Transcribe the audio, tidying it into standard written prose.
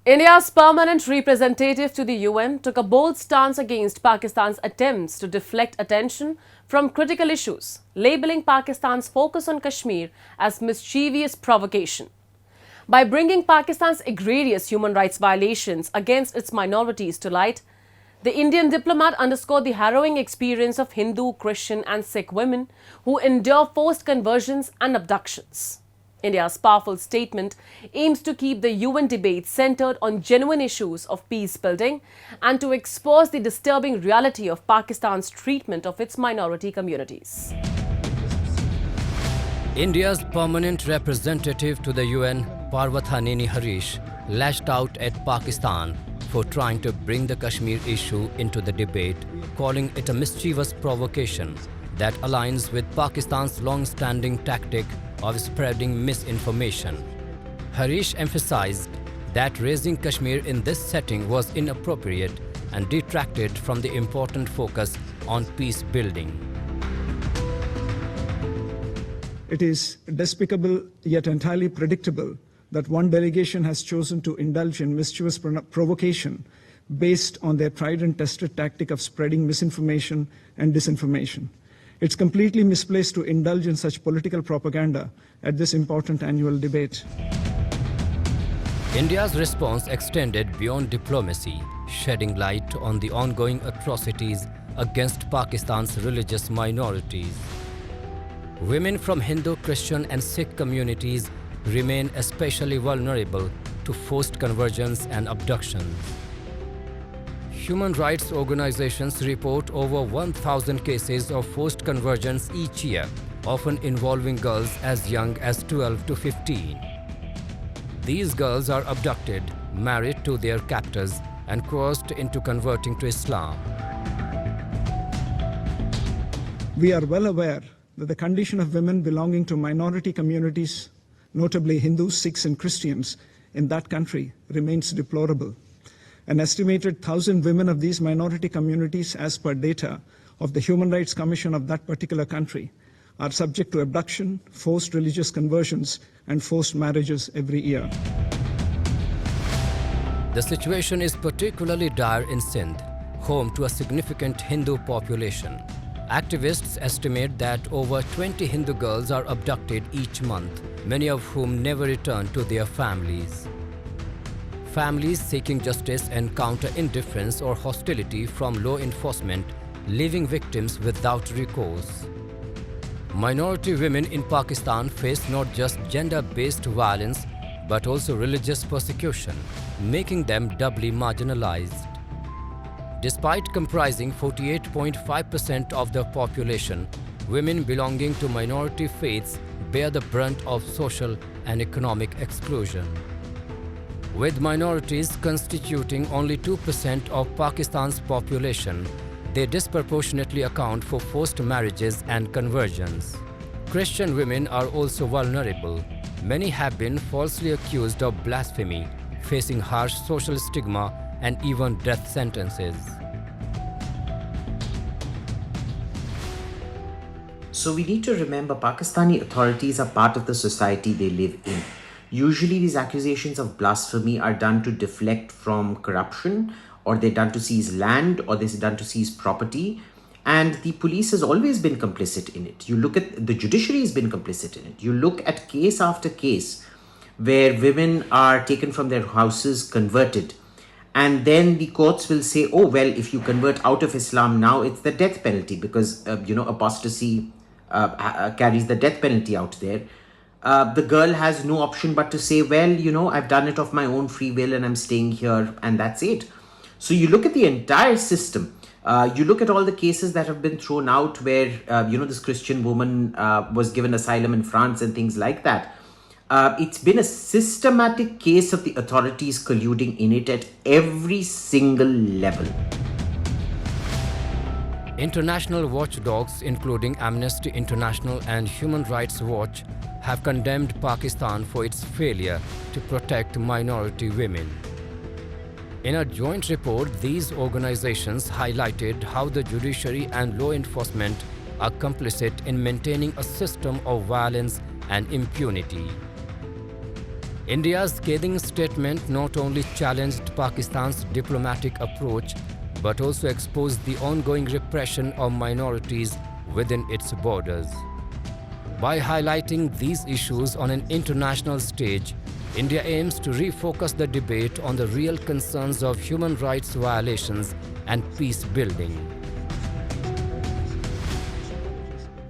India's permanent representative to the UN took a bold stance against Pakistan's attempts to deflect attention from critical issues, labeling Pakistan's focus on Kashmir as mischievous provocation. By bringing Pakistan's egregious human rights violations against its minorities to light, the Indian diplomat underscored the harrowing experience of Hindu, Christian and Sikh women who endure forced conversions and abductions. India's powerful statement aims to keep the UN debate centered on genuine issues of peace building and to expose the disturbing reality of Pakistan's treatment of its minority communities. India's permanent representative to the UN, Parvathaneni Harish, lashed out at Pakistan for trying to bring the Kashmir issue into the debate, calling it a mischievous provocation that aligns with Pakistan's long-standing tactic of spreading misinformation. Harish emphasized that raising Kashmir in this setting was inappropriate and detracted from the important focus on peace building. It is despicable yet entirely predictable that one delegation has chosen to indulge in mischievous provocation based on their tried and tested tactic of spreading misinformation and disinformation. It's completely misplaced to indulge in such political propaganda at this important annual debate. India's response extended beyond diplomacy, shedding light on the ongoing atrocities against Pakistan's religious minorities. Women from Hindu, Christian and Sikh communities remain especially vulnerable to forced conversions and abductions. Human rights organizations report over 1,000 cases of forced conversions each year, often involving girls as young as 12 to 15. These girls are abducted, married to their captors, and coerced into converting to Islam. We are well aware that the condition of women belonging to minority communities, notably Hindus, Sikhs and Christians, in that country remains deplorable. An estimated 1,000 women of these minority communities, as per data of the Human Rights Commission of that particular country, are subject to abduction, forced religious conversions, and forced marriages every year. The situation is particularly dire in Sindh, home to a significant Hindu population. Activists estimate that over 20 Hindu girls are abducted each month, many of whom never return to their families. Families seeking justice encounter indifference or hostility from law enforcement, leaving victims without recourse. Minority women in Pakistan face not just gender-based violence, but also religious persecution, making them doubly marginalized. Despite comprising 48.5% of the population, women belonging to minority faiths bear the brunt of social and economic exclusion. With minorities constituting only 2% of Pakistan's population, they disproportionately account for forced marriages and conversions. Christian women are also vulnerable. Many have been falsely accused of blasphemy, facing harsh social stigma and even death sentences. So we need to remember Pakistani authorities are part of the society they live in. Usually these accusations of blasphemy are done to deflect from corruption, or they're done to seize land, or they're done to seize property. And the police has always been complicit in it. You look at the judiciary has been complicit in it. You look at case after case where women are taken from their houses, converted. And then the courts will say, oh, well, if you convert out of Islam now, it's the death penalty because, apostasy carries the death penalty out there. The girl has no option but to say, well, I've done it of my own free will and I'm staying here and that's it. So you look at the entire system. You look at all the cases that have been thrown out where, this Christian woman was given asylum in France and things like that. It's been a systematic case of the authorities colluding in it at every single level. International watchdogs, including Amnesty International and Human Rights Watch, have condemned Pakistan for its failure to protect minority women. In a joint report, these organizations highlighted how the judiciary and law enforcement are complicit in maintaining a system of violence and impunity. India's scathing statement not only challenged Pakistan's diplomatic approach but also exposed the ongoing repression of minorities within its borders. By highlighting these issues on an international stage, India aims to refocus the debate on the real concerns of human rights violations and peace building.